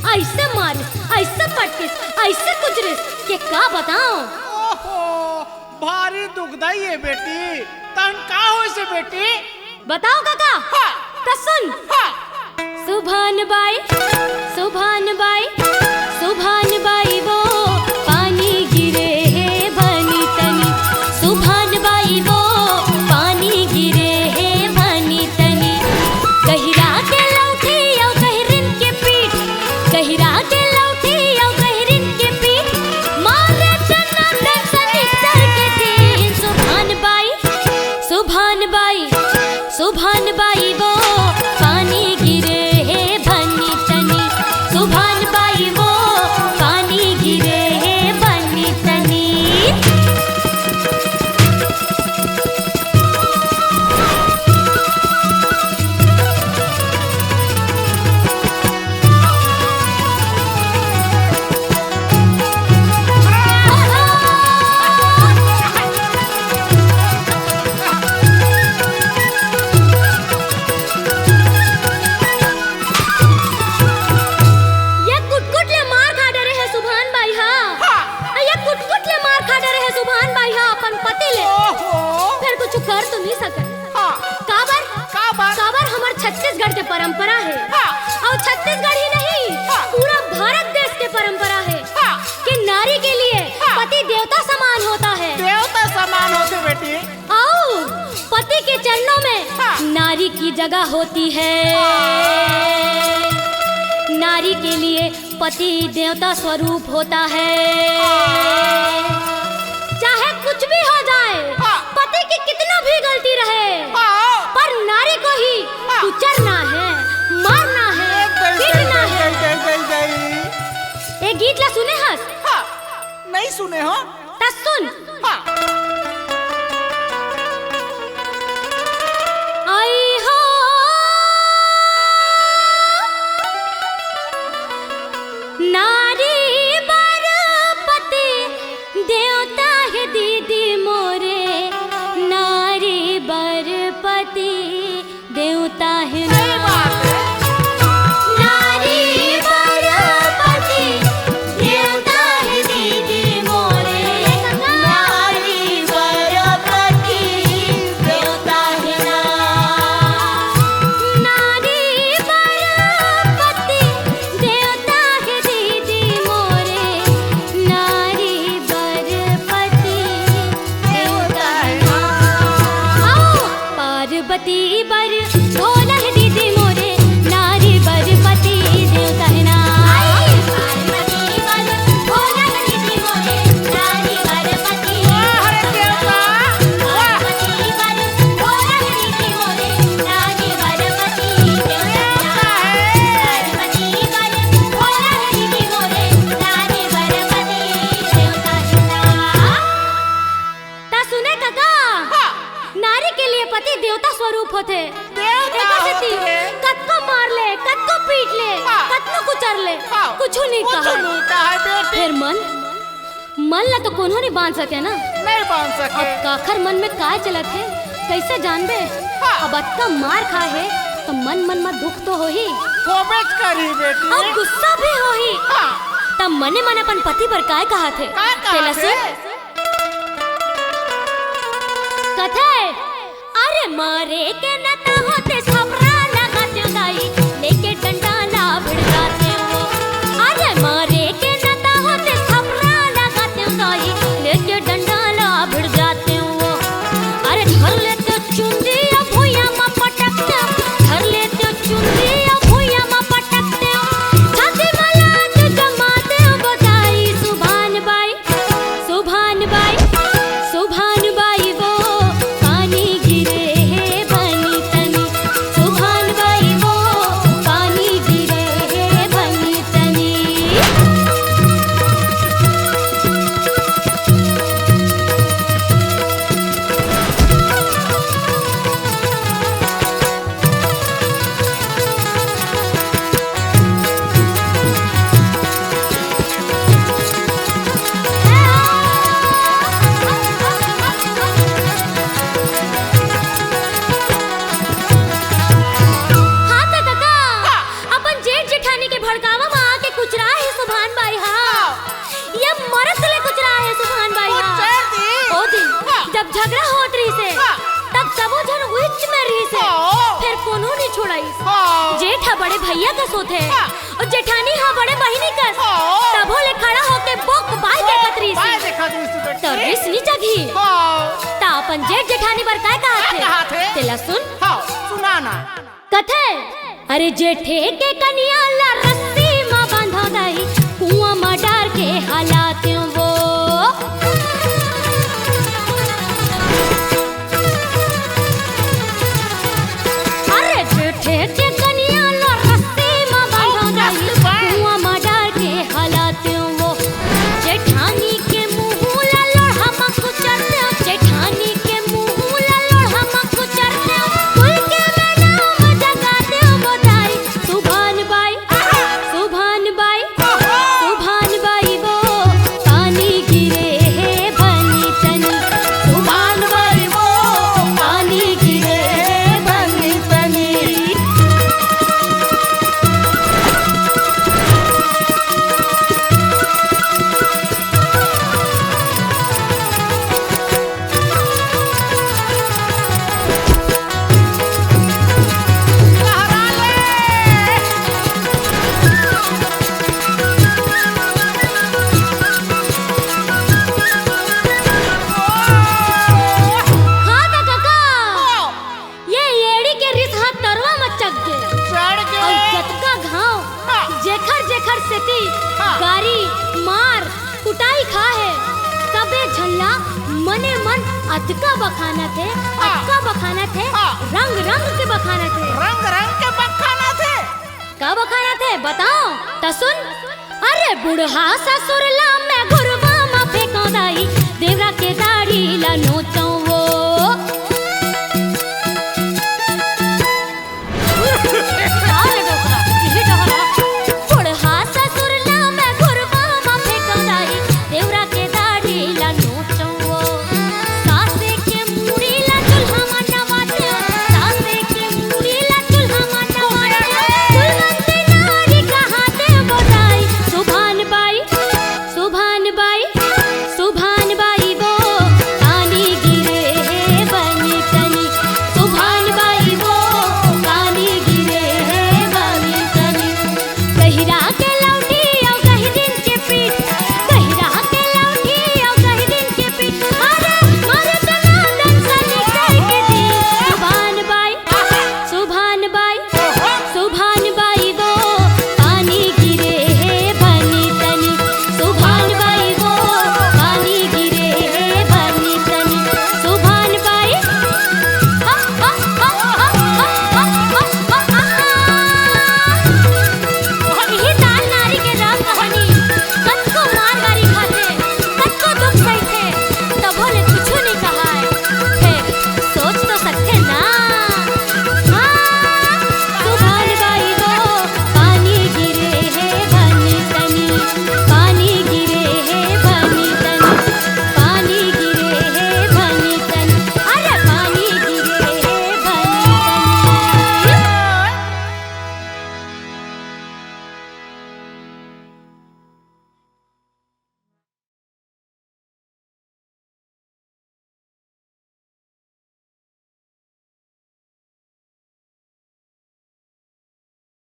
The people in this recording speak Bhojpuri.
ऐसे मारिस, ऐसे पटकिस, ऐसे कुचरिस के का बताऊं। ओहो, भारी दुखदाई है बेटी। तन का हो से बेटी? बताओ काका। हाँ। तो सुन। हाँ। सुभान बाई, सुभान बाई, सुभान बाई वो पानी गिरे है बनी तनी। सुभान बाई वो पानी गिरे है बनी तनी। गहिरा के लौठी औ गहरिन के पीठ, गहिरा के लौठी औ गहरिन के पीठ, मारे चन्ना दे सनिचर के दिन। सुभान बाई, सुभान बाई, सुभान बाई वो पानी गिरे है बनी तनी। सुभान बाई वो पानी गिरे है बनी तनी। कर तो नहीं सकत। हाँ। काबर काबर काबर हमार छत्तीसगढ़ के परंपरा है। हाँ। और छत्तीसगढ़ ही नहीं, हाँ। पूरा भारत देश के परंपरा है। हाँ। कि नारी के लिए हाँ। पति देवता समान होता है। देवता समान होते बेटी। और पति के चरणों में हाँ। नारी की जगह होती है। नारी के लिए पति देवता स्वरूप होता है। चाहे कुछ भी हो जाए, हाँ। पति की कितना भी गलती रहे, हाँ। पर नारी को ही हाँ। कुचलना है, मारना है, पीटना है। ये गीत ला सुने हस? हाँ। नहीं सुने हो? ता सुन। हाँ। आई हो नारी बर पति देवता है दीदी मोरे। नारी बर पति देवता है। सही बात है। नारी बर पति देवता है दीदी मोरे। नारी बर पति देवता है ना। नारी बर पति देवता है दीदी मोरे। नारी बर पति देवता है ना। आओ पार्वती बर भोला है दीदी मोरे। नारी बर पति देवता है ना। पार्वती बर भोला है दीदी मोरे। नारी बर पति वाह रे देवता। वाह। पार्वती बर भोला है दीदी मोरे। नारी बर पति देवता है। पार्वती बर भोला है दीदी मोरे। नारी बर पति देवता है ना। ता सुने काका। हाँ। नारी के लिए पति देवता स्वरूप होते। देवता एका सेती होते। कतको मार ले, कतको पीट ले, हाँ। कतनो कुचर ले, हाँ। कुछ नहीं कुछ कहा। नहीं कहा बेटी। फिर मन ला तो कोनो नहीं बांध सके ना। नहीं बांध सके। अब काखर मन में काय चलत है कैसे जानबे। हाँ। अब अत्ता मार खा है तो मन में दुख तो हो ही, कोबेच करी बेटी। और गुस्सा भी हो ही। हाँ। तब मने मन अपन पति पर काय कहा थे। काय कहा तेला थे? सुन। कथे अरे मारे के नता होते छपरा लगाते गाई लेके डंडा ला भिड़ जाते हो। अरे मारे के नता होते छपरा लगाते गाई लेके डंडा ला भिड़ जाते हो। अरे धर लेते चुंदी अब भुइया में पटकते, धर लेते चुंदी अब भुइया में पटकते। छाती में लात जमाते बधाई। सुभान बाई, सुभान बाई, सुभान बाई वो पानी गिरे है बनी तनी। सुभान कुछ रहा है सुभान भाई हाँ ये मरद ले कुछ रहा है सुभान भाई हाँ ओ दिन जब झगड़ा होत रही से तब सबो जन उच्च में रही से फिर कोनो नहीं छोड़ाई जेठ बड़े भैया का सोते और जेठानी हा बड़े बहिनी का तबो ले खड़ा होके बोक बाई के कतरी से तरबिस नी जगी ता अपन जेठ जेठानी बर काय कहा थे तेला सुन सुनाना कथे अरे जेठे के कनिया ला रस्सी मां बांधा दई कुआं में डार के हालात वो अरे जेठे के कनिया ला रस्सी मां बांधा दई कुआं में डार के हालात वो जेठानी के मुंह ला लोढ़ा में कुचरते जेठानी के मुंह ला लोढ़ा में कुचरते कुल के मैं नाम जगाते बताई सुभान बाई वो पानी गिरे है बनी तनी सुभान बाई वो पानी गिरे है बनी तनी हाँ ता काका ये एड़ी के रिस हाथ तरवा में चक गे और जतका घाव जेखर जेखर सेती गारी मार कुटाई खा है सबे झल्ला मने मन अतका बखाना थे रंग रंग के बखाना थे का बखाना थे बताओ ता सुन अरे बुढ़हा ससुर ला